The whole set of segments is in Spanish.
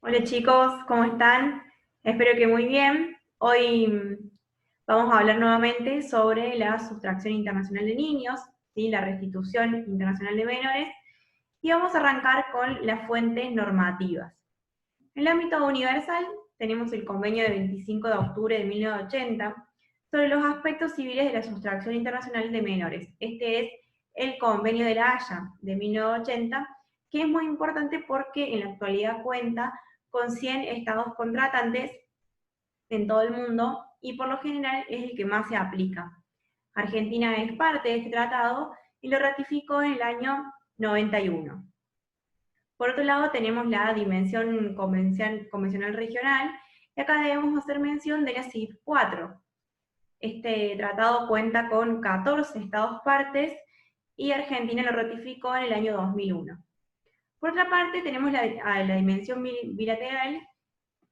Hola chicos, ¿cómo están? Espero que muy bien. Hoy vamos a hablar nuevamente sobre la sustracción internacional de niños, ¿sí? La restitución internacional de menores, y vamos a arrancar con las fuentes normativas. En el ámbito universal tenemos el convenio de 25 de octubre de 1980 sobre los aspectos civiles de la sustracción internacional de menores. Este es el convenio de la Haya de 1980, que es muy importante porque en la actualidad cuenta con 100 estados contratantes en todo el mundo y por lo general es el que más se aplica. Argentina es parte de este tratado y lo ratificó en el año 91. Por otro lado, tenemos la dimensión convencional regional, y acá debemos hacer mención de la CIF 4. Este tratado cuenta con 14 estados partes y Argentina lo ratificó en el año 2001. Por otra parte, tenemos la dimensión bilateral,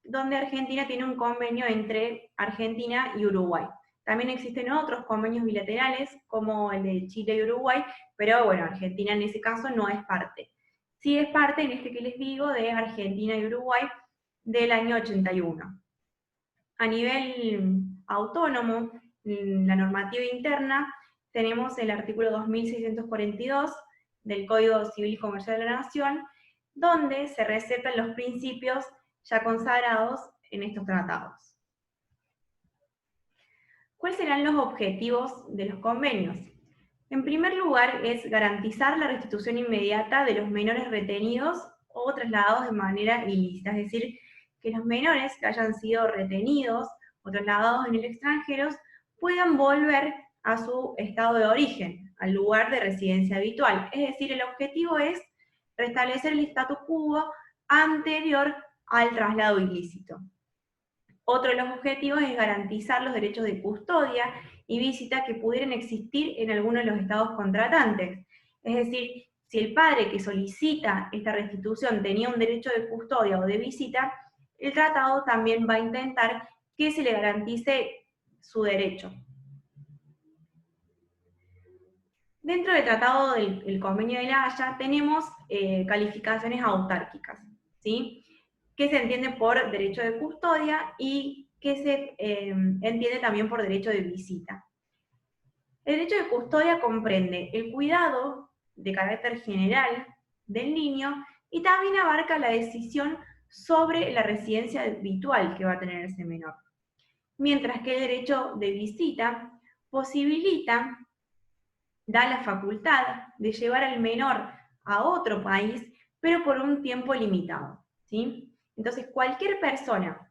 donde Argentina tiene un convenio entre Argentina y Uruguay. También existen otros convenios bilaterales, como el de Chile y Uruguay, pero bueno, Argentina en ese caso no es parte. Sí es parte, en este que les digo, de Argentina y Uruguay del año 81. A nivel autónomo, la normativa interna, tenemos el artículo 2642 del Código Civil y Comercial de la Nación, donde se recetan los principios ya consagrados en estos tratados. ¿Cuáles serán los objetivos de los convenios? En primer lugar, es garantizar la restitución inmediata de los menores retenidos o trasladados de manera ilícita, es decir, que los menores que hayan sido retenidos o trasladados en el extranjero puedan volver a su estado de origen, al lugar de residencia habitual. Es decir, el objetivo es restablecer el status quo anterior al traslado ilícito. Otro de los objetivos es garantizar los derechos de custodia y visita que pudieran existir en alguno de los estados contratantes. Es decir, si el padre que solicita esta restitución tenía un derecho de custodia o de visita, el tratado también va a intentar que se le garantice su derecho. Dentro del tratado del Convenio de la Haya tenemos calificaciones autárquicas, ¿sí? Que se entiende por derecho de custodia y que se entiende también por derecho de visita. El derecho de custodia comprende el cuidado de carácter general del niño y también abarca la decisión sobre la residencia habitual que va a tener ese menor. Mientras que el derecho de visita posibilita, da la facultad de llevar al menor a otro país, pero por un tiempo limitado, ¿sí? Entonces, cualquier persona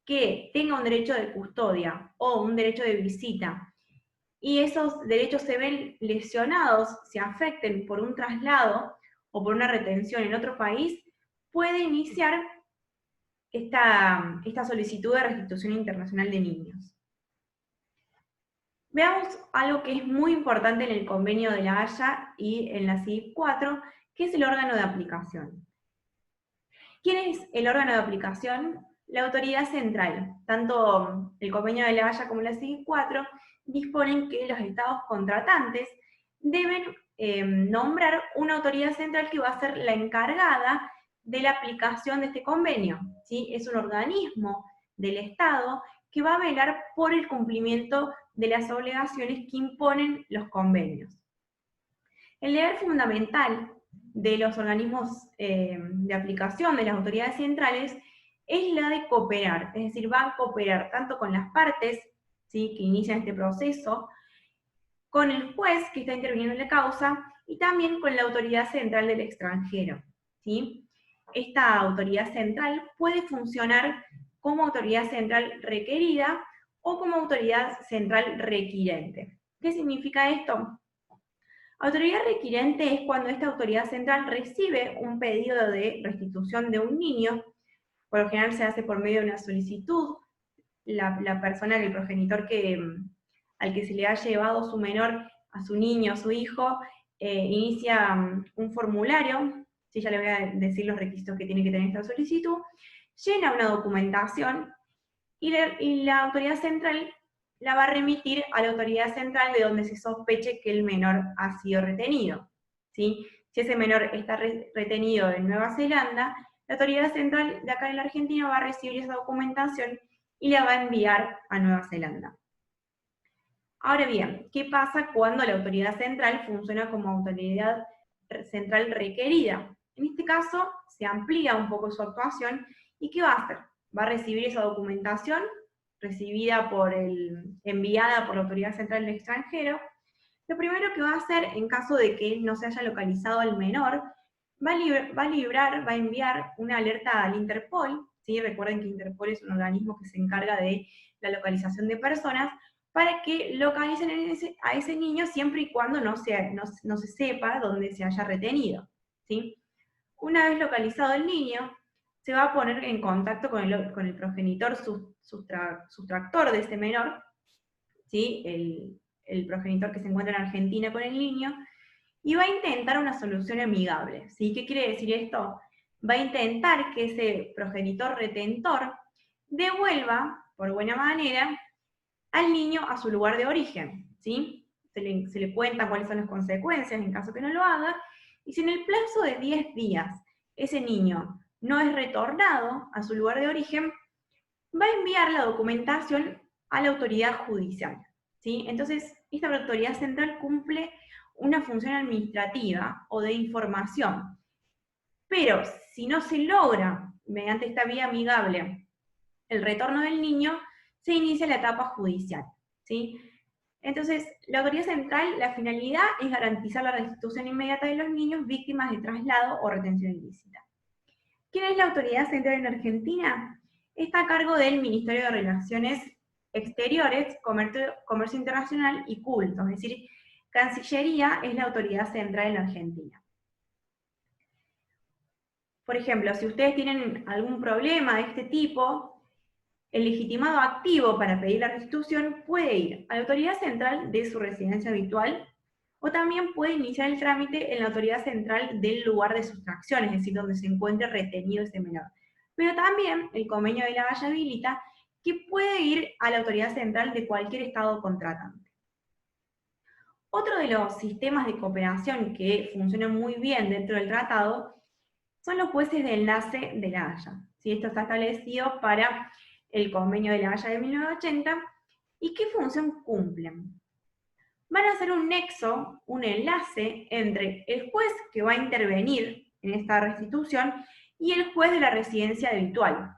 que tenga un derecho de custodia o un derecho de visita y esos derechos se ven lesionados, se afecten por un traslado o por una retención en otro país, puede iniciar esta solicitud de restitución internacional de niños. Veamos algo que es muy importante en el convenio de la Haya y en la CIF 4, que es el órgano de aplicación. ¿Quién es el órgano de aplicación? La autoridad central. Tanto el convenio de la Haya como la CIF 4 disponen que los estados contratantes deben nombrar una autoridad central que va a ser la encargada de la aplicación de este convenio, ¿sí? Es un organismo del Estado que va a velar por el cumplimiento de las obligaciones que imponen los convenios. El deber fundamental de los organismos de aplicación de las autoridades centrales es la de cooperar, es decir, van a cooperar tanto con las partes, ¿sí?, que inician este proceso, con el juez que está interviniendo en la causa y también con la autoridad central del extranjero, ¿sí? Esta autoridad central puede funcionar como autoridad central requerida o como autoridad central requirente. ¿Qué significa esto? Autoridad requirente es cuando esta autoridad central recibe un pedido de restitución de un niño, por lo general se hace por medio de una solicitud, la persona, el progenitor al que se le ha llevado su menor, a su niño, a su hijo, inicia un formulario, ¿sí? Ya le voy a decir los requisitos que tiene que tener esta solicitud, llena una documentación y la autoridad central la va a remitir a la autoridad central de donde se sospeche que el menor ha sido retenido, ¿sí? Si ese menor está retenido en Nueva Zelanda, la autoridad central de acá en la Argentina va a recibir esa documentación y la va a enviar a Nueva Zelanda. Ahora bien, ¿qué pasa cuando la autoridad central funciona como autoridad central requerida? En este caso, se amplía un poco su actuación, ¿y qué va a hacer? Va a recibir esa documentación enviada por la autoridad central del extranjero. Lo primero que va a hacer, en caso de que no se haya localizado al menor, va a enviar una alerta al Interpol, ¿sí? Recuerden que Interpol es un organismo que se encarga de la localización de personas, para que localicen a ese niño siempre y cuando no se sepa dónde se haya retenido, ¿sí? Una vez localizado el niño, se va a poner en contacto con el progenitor sustractor de ese menor, ¿sí? El progenitor que se encuentra en Argentina con el niño, y va a intentar una solución amigable, ¿sí? ¿Qué quiere decir esto? Va a intentar que ese progenitor retentor devuelva, por buena manera, al niño a su lugar de origen, ¿sí? Se le cuenta cuáles son las consecuencias en caso que no lo haga, y si en el plazo de 10 días ese niño no es retornado a su lugar de origen, va a enviar la documentación a la autoridad judicial, ¿sí? Entonces, esta autoridad central cumple una función administrativa o de información, pero si no se logra, mediante esta vía amigable, el retorno del niño, se inicia la etapa judicial, ¿sí? Entonces, la autoridad central, la finalidad es garantizar la restitución inmediata de los niños víctimas de traslado o retención ilícita. ¿Quién es la autoridad central en Argentina? Está a cargo del Ministerio de Relaciones Exteriores, Comercio Internacional y Culto, es decir, Cancillería es la autoridad central en Argentina. Por ejemplo, si ustedes tienen algún problema de este tipo, el legitimado activo para pedir la restitución puede ir a la autoridad central de su residencia habitual, o también puede iniciar el trámite en la autoridad central del lugar de sustracción, es decir, donde se encuentre retenido ese menor. Pero también el convenio de La Haya habilita que puede ir a la autoridad central de cualquier estado contratante. Otro de los sistemas de cooperación que funcionan muy bien dentro del tratado son los jueces de enlace de La Haya. ¿Sí? Esto está establecido para el convenio de La Haya de 1980. ¿Y qué función cumplen? Van a ser un nexo, un enlace entre el juez que va a intervenir en esta restitución y el juez de la residencia habitual.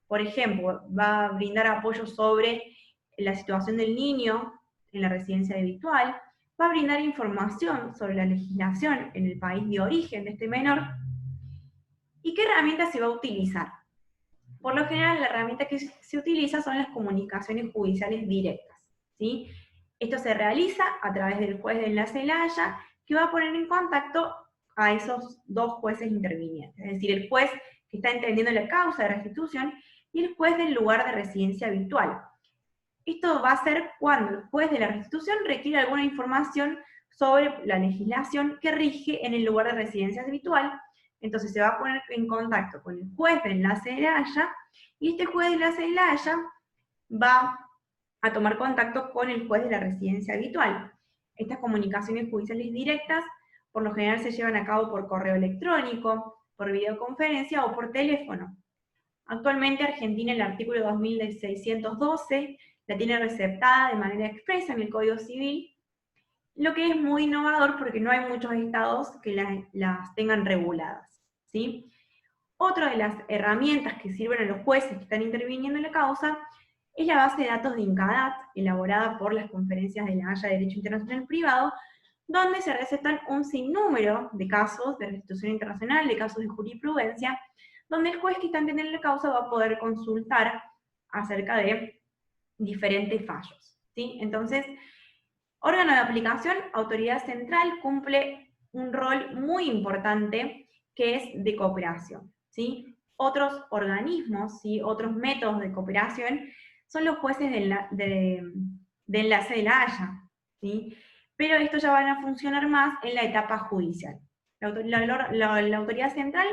Por ejemplo, va a brindar apoyo sobre la situación del niño en la residencia habitual, va a brindar información sobre la legislación en el país de origen de este menor y qué herramienta se va a utilizar. Por lo general, la herramienta que se utiliza son las comunicaciones judiciales directas, ¿sí? Esto se realiza a través del juez de enlace de La Haya, que va a poner en contacto a esos dos jueces intervinientes, es decir, el juez que está entendiendo la causa de restitución y el juez del lugar de residencia habitual. Esto va a ser cuando el juez de la restitución requiere alguna información sobre la legislación que rige en el lugar de residencia habitual. Entonces se va a poner en contacto con el juez de enlace de La Haya, y este juez de enlace de La Haya va a tomar contacto con el juez de la residencia habitual. Estas comunicaciones judiciales directas por lo general se llevan a cabo por correo electrónico, por videoconferencia o por teléfono. Actualmente Argentina, el artículo 2612 la tiene receptada de manera expresa en el Código Civil, lo que es muy innovador porque no hay muchos estados que las tengan reguladas, ¿sí? Otra de las herramientas que sirven a los jueces que están interviniendo en la causa es la base de datos de INCADAT, elaborada por las conferencias de La Haya de Derecho Internacional Privado, donde se recetan un sinnúmero de casos de restitución internacional, de casos de jurisprudencia, donde el juez que está entendiendo la causa va a poder consultar acerca de diferentes fallos, ¿sí? Entonces, órgano de aplicación, autoridad central, cumple un rol muy importante que es de cooperación, ¿sí? Otros organismos, ¿sí? Otros métodos de cooperación son los jueces de enlace de La Haya, ¿sí? Pero estos ya van a funcionar más en la etapa judicial. La autoridad central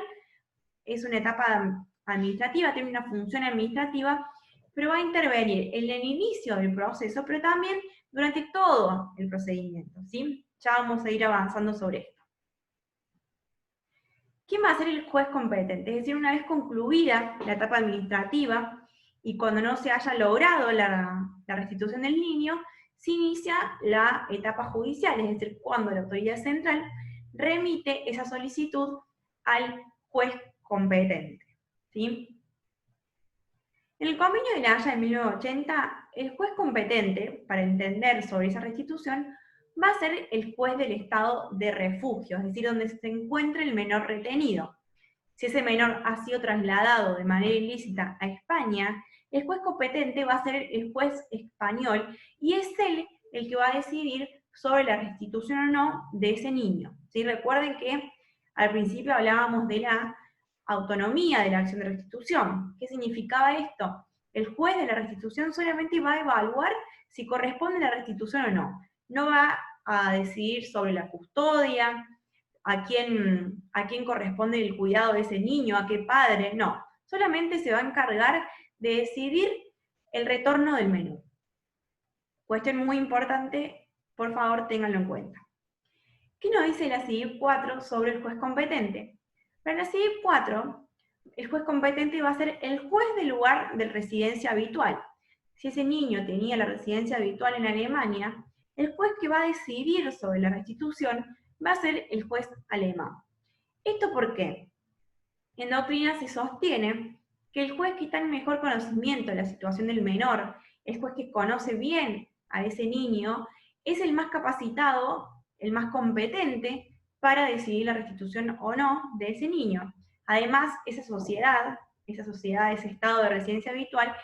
es una etapa administrativa, tiene una función administrativa, pero va a intervenir en el inicio del proceso, pero también durante todo el procedimiento, ¿sí? Ya vamos a ir avanzando sobre esto. ¿Quién va a ser el juez competente? Es decir, una vez concluida la etapa administrativa y cuando no se haya logrado la restitución del niño, se inicia la etapa judicial, es decir, cuando la autoridad central remite esa solicitud al juez competente, ¿sí? En el convenio de La Haya de 1980, el juez competente, para entender sobre esa restitución, va a ser el juez del estado de refugio, es decir, donde se encuentra el menor retenido. Si ese menor ha sido trasladado de manera ilícita a España, el juez competente va a ser el juez español y es él el que va a decidir sobre la restitución o no de ese niño. ¿Sí? Recuerden que al principio hablábamos de la autonomía de la acción de restitución. ¿Qué significaba esto? El juez de la restitución solamente va a evaluar si corresponde la restitución o no. No va a decidir sobre la custodia, a quién corresponde el cuidado de ese niño, a qué padre, no. Solamente se va a encargar de decidir el retorno del menor. Cuestión muy importante, por favor, ténganlo en cuenta. ¿Qué nos dice la CIVIP 4 sobre el juez competente? Para la CIVIP 4, el juez competente va a ser el juez del lugar de residencia habitual. Si ese niño tenía la residencia habitual en Alemania, el juez que va a decidir sobre la restitución va a ser el juez alemán. ¿Esto por qué? En doctrina se sostiene que el juez que está en mejor conocimiento de la situación del menor, el juez que conoce bien a ese niño, es el más capacitado, el más competente para decidir la restitución o no de ese niño. Además, esa sociedad, ese estado de residencia habitual,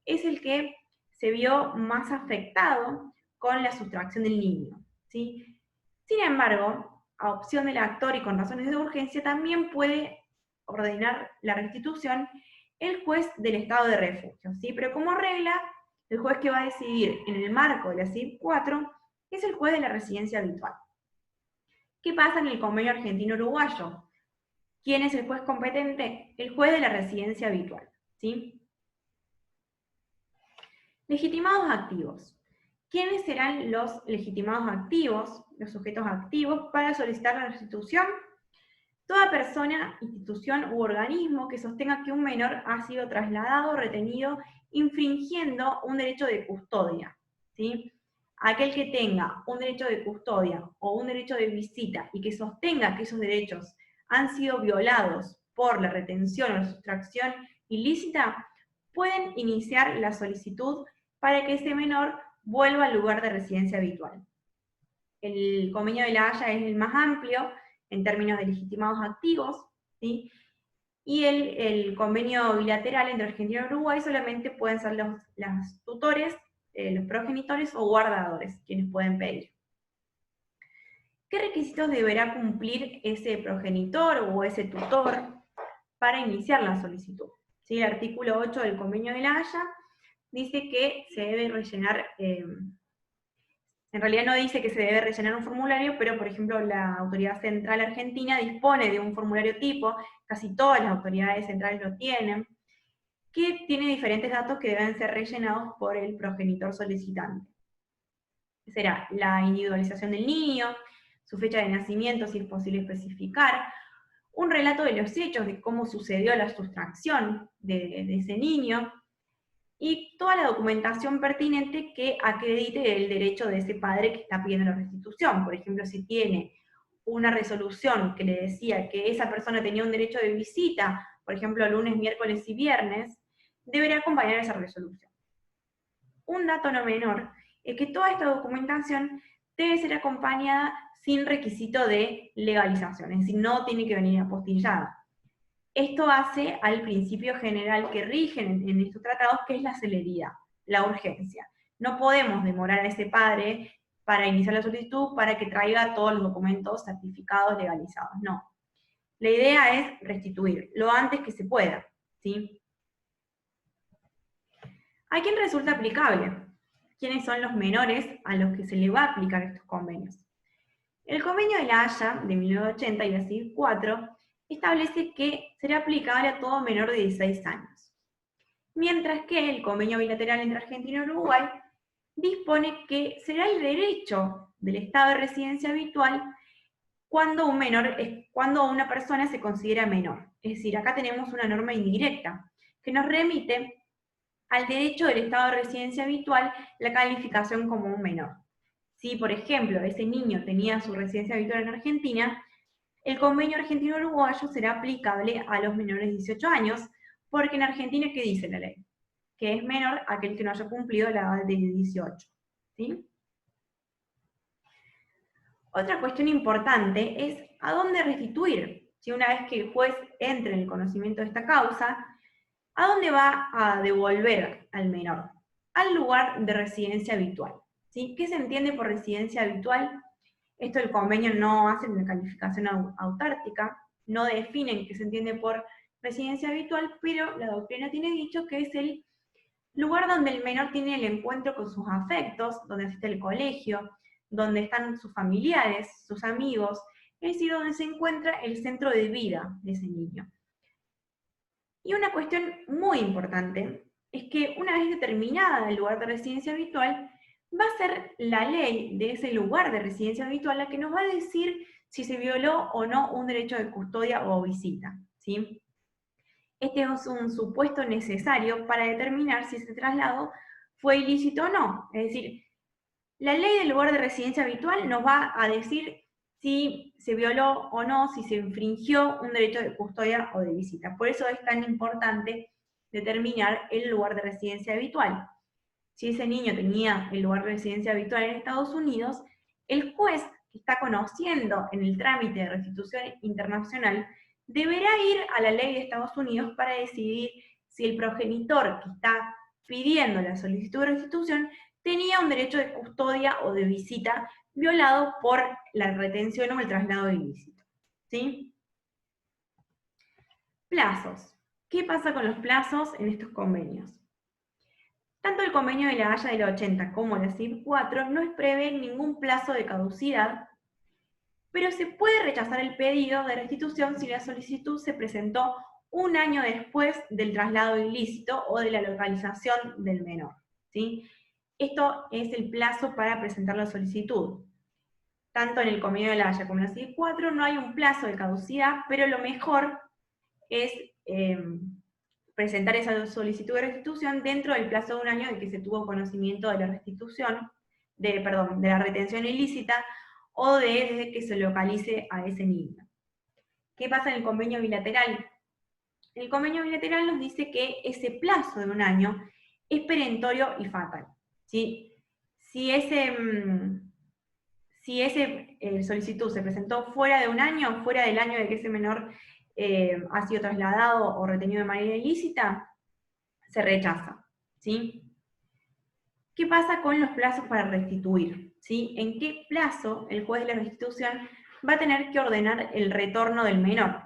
es el que se vio más afectado con la sustracción del niño, ¿sí? Sin embargo, a opción del actor y con razones de urgencia, también puede ordenar la restitución el juez del estado de refugio, ¿sí? Pero como regla, el juez que va a decidir en el marco de la CIVIP 4 es el juez de la residencia habitual. ¿Qué pasa en el convenio argentino-uruguayo? ¿Quién es el juez competente? El juez de la residencia habitual, ¿sí? Legitimados activos. ¿Quiénes serán los legitimados activos, los sujetos activos para solicitar la restitución? Toda persona, institución u organismo que sostenga que un menor ha sido trasladado o retenido infringiendo un derecho de custodia, ¿sí? Aquel que tenga un derecho de custodia o un derecho de visita y que sostenga que esos derechos han sido violados por la retención o la sustracción ilícita, pueden iniciar la solicitud para que ese menor vuelva al lugar de residencia habitual. El convenio de La Haya es el más amplio en términos de legitimados activos, ¿sí? Y el convenio bilateral entre Argentina y Uruguay solamente pueden ser los tutores, los progenitores o guardadores quienes pueden pedir. ¿Qué requisitos deberá cumplir ese progenitor o ese tutor para iniciar la solicitud? ¿Sí? El artículo 8 del convenio de La Haya dice que se debe rellenar, en realidad no dice que se debe rellenar un formulario, pero por ejemplo la Autoridad Central Argentina dispone de un formulario tipo, casi todas las autoridades centrales lo tienen, que tiene diferentes datos que deben ser rellenados por el progenitor solicitante. Será la individualización del niño, su fecha de nacimiento, si es posible especificar, un relato de los hechos, de cómo sucedió la sustracción de ese niño, y toda la documentación pertinente que acredite el derecho de ese padre que está pidiendo la restitución. Por ejemplo, si tiene una resolución que le decía que esa persona tenía un derecho de visita, por ejemplo, lunes, miércoles y viernes, deberá acompañar esa resolución. Un dato no menor es que toda esta documentación debe ser acompañada sin requisito de legalización, es decir, no tiene que venir apostillada. Esto hace al principio general que rigen en estos tratados, que es la celeridad, la urgencia. No podemos demorar a ese padre para iniciar la solicitud para que traiga todos los documentos certificados, legalizados, no. La idea es restituir lo antes que se pueda, ¿sí? ¿A quién resulta aplicable? ¿Quiénes son los menores a los que se le va a aplicar estos convenios? El convenio de La Haya de 1980 y la CIVIP 4 establece que será aplicable a todo menor de 16 años. Mientras que el convenio bilateral entre Argentina y Uruguay dispone que será el derecho del estado de residencia habitual cuando una persona se considera menor. Es decir, acá tenemos una norma indirecta que nos remite al derecho del estado de residencia habitual la calificación como un menor. Si, por ejemplo, ese niño tenía su residencia habitual en Argentina, el convenio argentino-uruguayo será aplicable a los menores de 18 años, porque en Argentina, ¿qué dice la ley? Que es menor aquel que no haya cumplido la edad de 18. ¿Sí? Otra cuestión importante es a dónde restituir. Si una vez que el juez entre en el conocimiento de esta causa, ¿a dónde va a devolver al menor? Al lugar de residencia habitual. ¿Sí? ¿Qué se entiende por residencia habitual? Esto el convenio no hace una calificación autártica, no definen qué se entiende por residencia habitual, pero la doctrina tiene dicho que es el lugar donde el menor tiene el encuentro con sus afectos, donde asiste al colegio, donde están sus familiares, sus amigos, es decir, donde se encuentra el centro de vida de ese niño. Y una cuestión muy importante es que una vez determinada el lugar de residencia habitual, va a ser la ley de ese lugar de residencia habitual la que nos va a decir si se violó o no un derecho de custodia o visita, ¿sí? Este es un supuesto necesario para determinar si ese traslado fue ilícito o no. Es decir, la ley del lugar de residencia habitual nos va a decir si se violó o no, si se infringió un derecho de custodia o de visita. Por eso es tan importante determinar el lugar de residencia habitual. Si ese niño tenía el lugar de residencia habitual en Estados Unidos, el juez que está conociendo en el trámite de restitución internacional deberá ir a la ley de Estados Unidos para decidir si el progenitor que está pidiendo la solicitud de restitución tenía un derecho de custodia o de visita violado por la retención o el traslado ilícito. ¿Sí? Plazos. ¿Qué pasa con los plazos en estos convenios? Tanto el convenio de La Haya del 80 como la CIV 4 no prevén ningún plazo de caducidad, pero se puede rechazar el pedido de restitución si la solicitud se presentó un año después del traslado ilícito o de la localización del menor. ¿Sí? Esto es el plazo para presentar la solicitud. Tanto en el convenio de La Haya como en la CIV 4 no hay un plazo de caducidad, pero lo mejor es presentar esa solicitud de restitución dentro del plazo de un año de que se tuvo conocimiento de la restitución, de la retención ilícita, o desde que se localice a ese niño. ¿Qué pasa en el convenio bilateral? El convenio bilateral nos dice que ese plazo de un año es perentorio y fatal. ¿Sí? Si ese solicitud se presentó fuera de un año, fuera del año de que ese menor ha sido trasladado o retenido de manera ilícita, se rechaza. ¿Sí? ¿Qué pasa con los plazos para restituir? ¿Sí? ¿En qué plazo el juez de la restitución va a tener que ordenar el retorno del menor?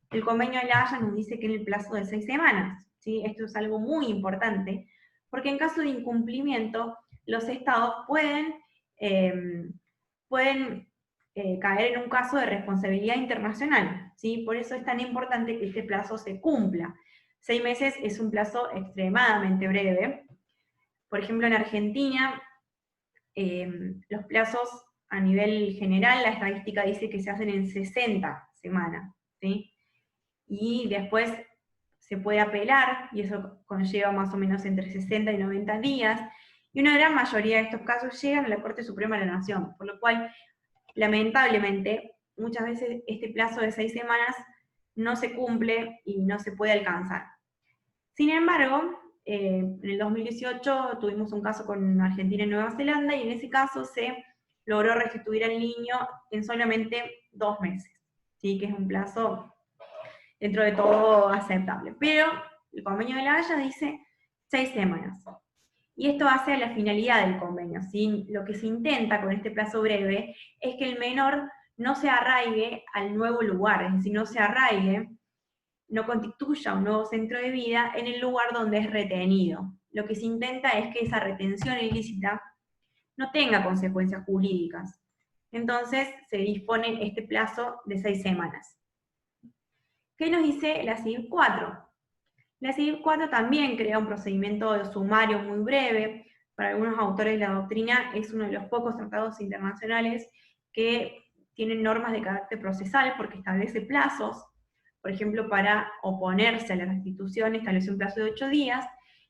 El convenio de La Haya nos dice que en el plazo de 6 semanas. ¿Sí? Esto es algo muy importante, porque en caso de incumplimiento, los estados pueden caer en un caso de responsabilidad internacional. ¿Sí? Por eso es tan importante que este plazo se cumpla. 6 meses es un plazo extremadamente breve. Por ejemplo, en Argentina, los plazos a nivel general, la estadística dice que se hacen en 60 semanas, ¿sí? Y después se puede apelar, y eso conlleva más o menos entre 60 y 90 días, y una gran mayoría de estos casos llegan a la Corte Suprema de la Nación, por lo cual, lamentablemente, muchas veces este plazo de 6 semanas no se cumple y no se puede alcanzar. Sin embargo, en el 2018 tuvimos un caso con Argentina y Nueva Zelanda, y en ese caso se logró restituir al niño en solamente 2 meses, ¿sí? Que es un plazo dentro de todo aceptable. Pero el convenio de La Haya dice 6 semanas. Y esto hace a la finalidad del convenio, ¿sí? Lo que se intenta con este plazo breve es que el menor no se arraigue al nuevo lugar, es decir, no se arraigue, no constituya un nuevo centro de vida en el lugar donde es retenido. Lo que se intenta es que esa retención ilícita no tenga consecuencias jurídicas. Entonces se dispone este plazo de 6 semanas. ¿Qué nos dice la CIV 4? La CIV 4 también crea un procedimiento de sumario muy breve. Para algunos autores de la doctrina es uno de los pocos tratados internacionales que tienen normas de carácter procesal porque establece plazos. Por ejemplo, para oponerse a la restitución establece un plazo de 8 días,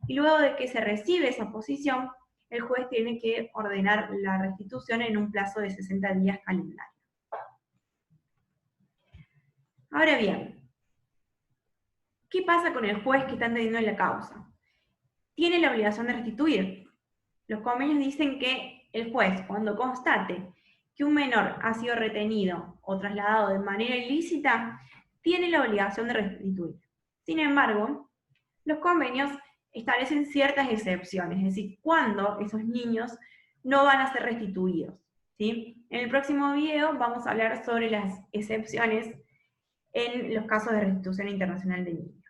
y luego de que se recibe esa posición, el juez tiene que ordenar la restitución en un plazo de 60 días calendario. Ahora bien, ¿qué pasa con el juez que está entendiendo la causa? Tiene la obligación de restituir. Los convenios dicen que el juez, cuando constate que un menor ha sido retenido o trasladado de manera ilícita, tiene la obligación de restituir. Sin embargo, los convenios establecen ciertas excepciones, es decir, cuándo esos niños no van a ser restituidos, ¿sí? En el próximo video vamos a hablar sobre las excepciones en los casos de restitución internacional de niños.